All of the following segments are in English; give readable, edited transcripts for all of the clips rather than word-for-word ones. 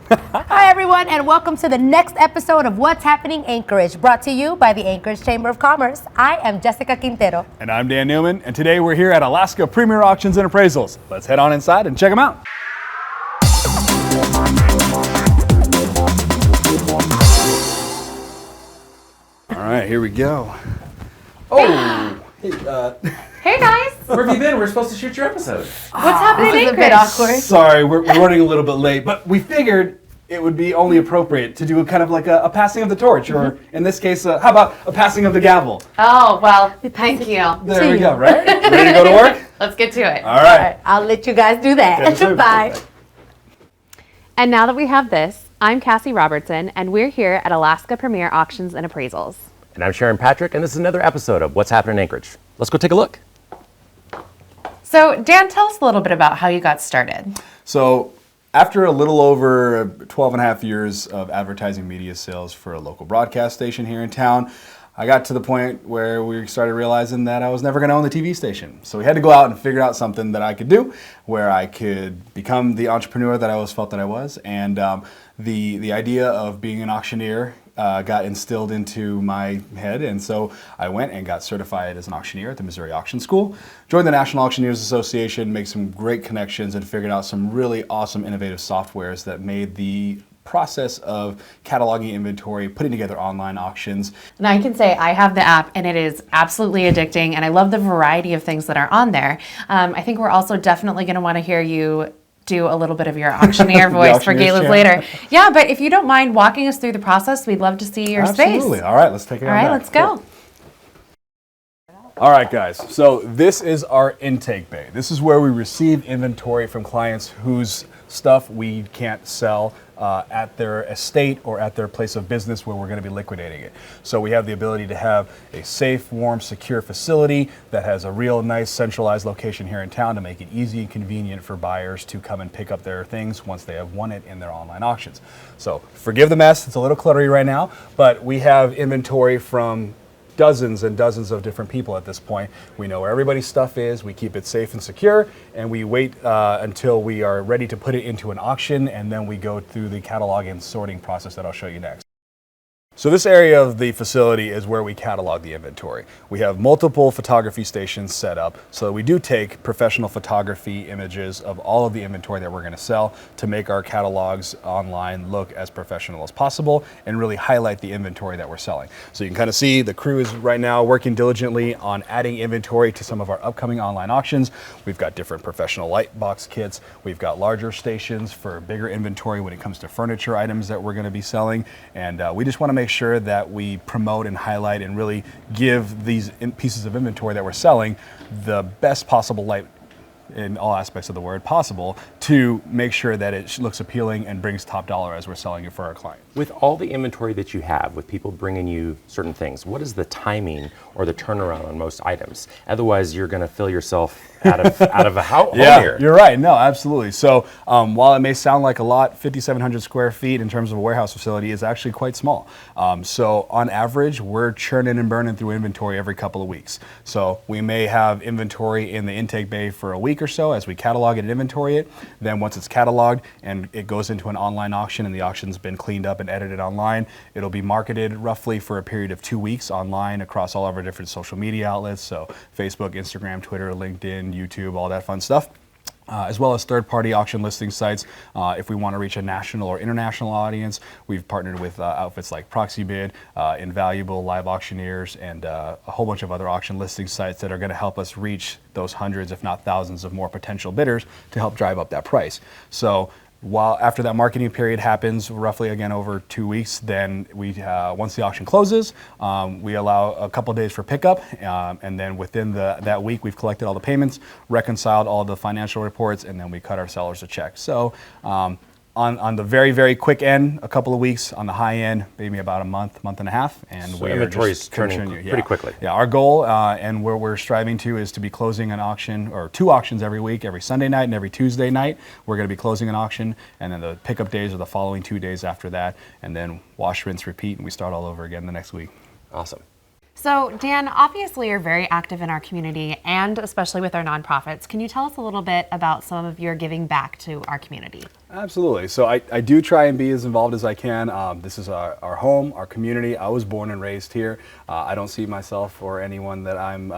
Hi, everyone, and welcome to the next episode of What's Happening Anchorage, brought to you by the Anchorage Chamber of Commerce. I am Jessica Quintero. And I'm Dan Newman, and today we're here at Alaska Premier Auctions and Appraisals. Let's head on inside and check them out. All right, here we go. Oh! Hey guys! Where have you been? We're supposed to shoot your episode. What's happening? This is a bit awkward. Sorry, we're running a little bit late, but we figured it would be only appropriate to do a kind of like a passing of the torch, or in this case, how about a passing of the gavel? Oh, well, thank you. There we go, right? Ready to go to work? Let's get to it. All right. I'll let you guys do that. Yes, sir. Bye. And now that we have this, I'm Cassie Robertson, and we're here at Alaska Premier Auctions and Appraisals. And I'm Sharon Patrick, and this is another episode of What's Happening in Anchorage. Let's go take a look. So, Dan, tell us a little bit about how you got started. So after a little over 12 and a half years of advertising media sales for a local broadcast station here in town, I got to the point where we started realizing that I was never going to own the TV station. So we had to go out and figure out something that I could do where I could become the entrepreneur that I always felt that I was. And the idea of being an auctioneer got instilled into my head, and so I went and got certified as an auctioneer at the Missouri Auction School, joined the National Auctioneers Association, made some great connections, and figured out some really awesome innovative softwares that made the process of cataloging inventory, putting together online auctions. And I can say I have the app, and it is absolutely addicting, and I love the variety of things that are on there. I think we're also definitely going to want to hear you do a little bit of your auctioneer voice for Galas later. Yeah, but if you don't mind walking us through the process, we'd love to see your space. Absolutely. All right, let's take it. All right, let's go. All right, guys, so this is our intake bay. This is where we receive inventory from clients whose stuff we can't sell at their estate or at their place of business where we're going to be liquidating it. So we have the ability to have a safe, warm, secure facility that has a real nice centralized location here in town to make it easy and convenient for buyers to come and pick up their things once they have won it in their online auctions. So forgive the mess, it's a little cluttery right now, but we have inventory from dozens and dozens of different people at this point. We know where everybody's stuff is, we keep it safe and secure, and we wait until we are ready to put it into an auction, and then we go through the catalog and sorting process that I'll show you next. So this area of the facility is where we catalog the inventory. We have multiple photography stations set up, so we do take professional photography images of all of the inventory that we're going to sell to make our catalogs online look as professional as possible and really highlight the inventory that we're selling. So you can kind of see the crew is right now working diligently on adding inventory to some of our upcoming online auctions. We've got different professional light box kits. We've got larger stations for bigger inventory when it comes to furniture items that we're going to be selling, and we just want to make sure that we promote and highlight and really give these pieces of inventory that we're selling the best possible light in all aspects of the word possible to make sure that it looks appealing and brings top dollar as we're selling it for our client. With all the inventory that you have, with people bringing you certain things, what is the timing or the turnaround on most items? Otherwise, you're going to fill yourself out of a home here. You're right. No, absolutely. So while it may sound like a lot, 5,700 square feet in terms of a warehouse facility is actually quite small. So on average, we're churning and burning through inventory every couple of weeks. So we may have inventory in the intake bay for a week or so as we catalog it and inventory it. Then once it's cataloged and it goes into an online auction and the auction's been cleaned up and edited online, it'll be marketed roughly for a period of 2 weeks online across all of our different social media outlets. So Facebook, Instagram, Twitter, LinkedIn, YouTube, all that fun stuff. As well as third-party auction listing sites. If we want to reach a national or international audience, we've partnered with outfits like ProxyBid, Invaluable, Live Auctioneers, and a whole bunch of other auction listing sites that are going to help us reach those hundreds, if not thousands, of more potential bidders to help drive up that price. So while after that marketing period happens, roughly again over 2 weeks, then we once the auction closes, we allow a couple days for pickup, and then within that week we've collected all the payments, reconciled all the financial reports, and then we cut our sellers a check. So on the very, very quick end, a couple of weeks. On the high end, maybe about a month and a half. And so inventory is turning pretty quickly. Yeah, our goal and where we're striving to is to be closing an auction, or 2 auctions every week, every Sunday night and every Tuesday night. We're going to be closing an auction, and then the pickup days are the following 2 days after that, and then wash, rinse, repeat, and we start all over again the next week. Awesome. So, Dan, obviously you're very active in our community and especially with our nonprofits. Can you tell us a little bit about some of your giving back to our community? Absolutely. So I do try and be as involved as I can. This is our home, our community. I was born and raised here. I don't see myself or anyone that I'm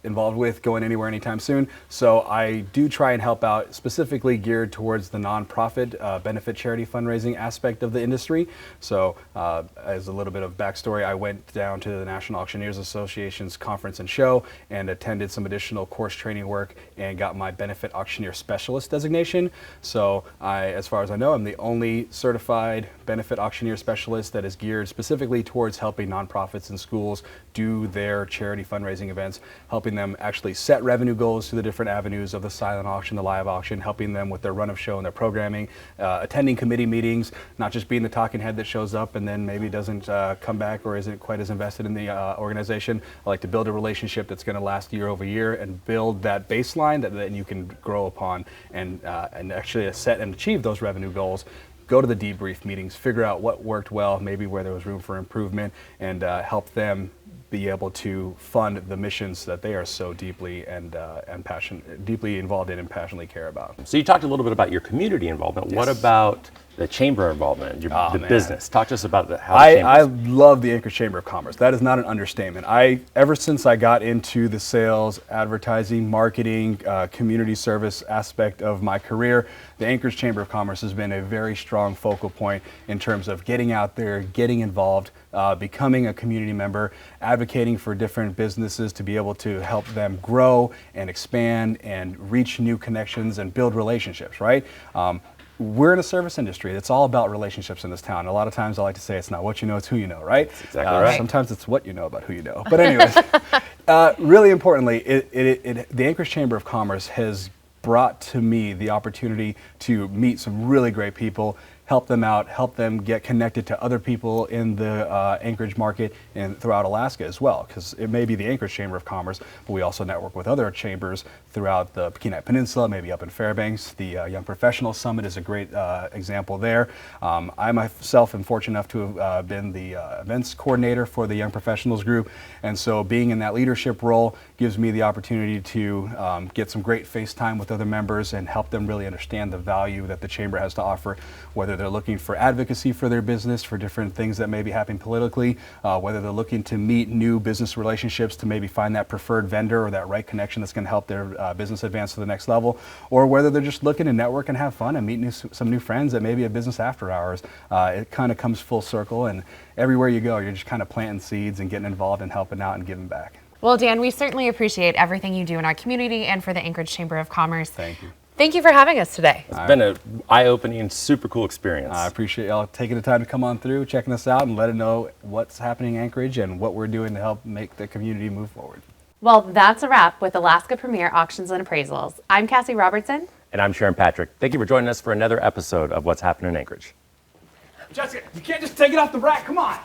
involved with going anywhere anytime soon. So I do try and help out, specifically geared towards the nonprofit benefit charity fundraising aspect of the industry. So as a little bit of backstory, I went down to the National Auctioneers Association's conference and show and attended some additional course training work and got my benefit auctioneer specialist designation. So as far as I know, I'm the only certified benefit auctioneer specialist that is geared specifically towards helping nonprofits and schools do their charity fundraising events, helping them actually set revenue goals through the different avenues of the silent auction, the live auction, helping them with their run of show and their programming, attending committee meetings, not just being the talking head that shows up and then maybe doesn't come back or isn't quite as invested in the organization. I like to build a relationship that's going to last year over year and build that baseline that you can grow upon and actually set and achieve those revenue goals. Go to the debrief meetings, figure out what worked well, maybe where there was room for improvement, and help them be able to fund the missions that they are so deeply deeply involved in and passionately care about. So you talked a little bit about your community involvement. Yes. What about the chamber involvement, the business? Talk to us about how the I chamber. love the Anchorage Chamber of Commerce. That is not an understatement. Ever since I got into the sales, advertising, marketing, community service aspect of my career, the Anchorage Chamber of Commerce has been a very strong focal point in terms of getting out there, getting involved, becoming a community member, advocating for different businesses to be able to help them grow and expand and reach new connections and build relationships, right? We're in a service industry. It's all about relationships in this town. A lot of times I like to say it's not what you know, it's who you know, right? That's exactly right. Sometimes it's what you know about who you know. But anyways, really importantly, the Anchorage Chamber of Commerce has brought to me the opportunity to meet some really great people, help them out, help them get connected to other people in the Anchorage market and throughout Alaska as well, because it may be the Anchorage Chamber of Commerce, but we also network with other chambers throughout the Kenai Peninsula, maybe up in Fairbanks. The Young Professionals Summit is a great example there. I myself am fortunate enough to have been the events coordinator for the Young Professionals group, and so being in that leadership role gives me the opportunity to get some great face time with other members and help them really understand the value that the chamber has to offer, whether they're looking for advocacy for their business, for different things that may be happening politically, whether they're looking to meet new business relationships to maybe find that preferred vendor or that right connection that's going to help their business advance to the next level, or whether they're just looking to network and have fun and meet some new friends that may be a business after hours. It kind of comes full circle, and everywhere you go, you're just kind of planting seeds and getting involved and helping out and giving back. Well, Dan, we certainly appreciate everything you do in our community and for the Anchorage Chamber of Commerce. Thank you. Thank you for having us today. It's been an eye-opening and super cool experience. I appreciate y'all taking the time to come on through, checking us out, and letting know what's happening in Anchorage and what we're doing to help make the community move forward. Well, that's a wrap with Alaska Premier Auctions and Appraisals. I'm Cassie Robertson. And I'm Sharon Patrick. Thank you for joining us for another episode of What's Happening in Anchorage. Jessica, you can't just take it off the rack. Come on.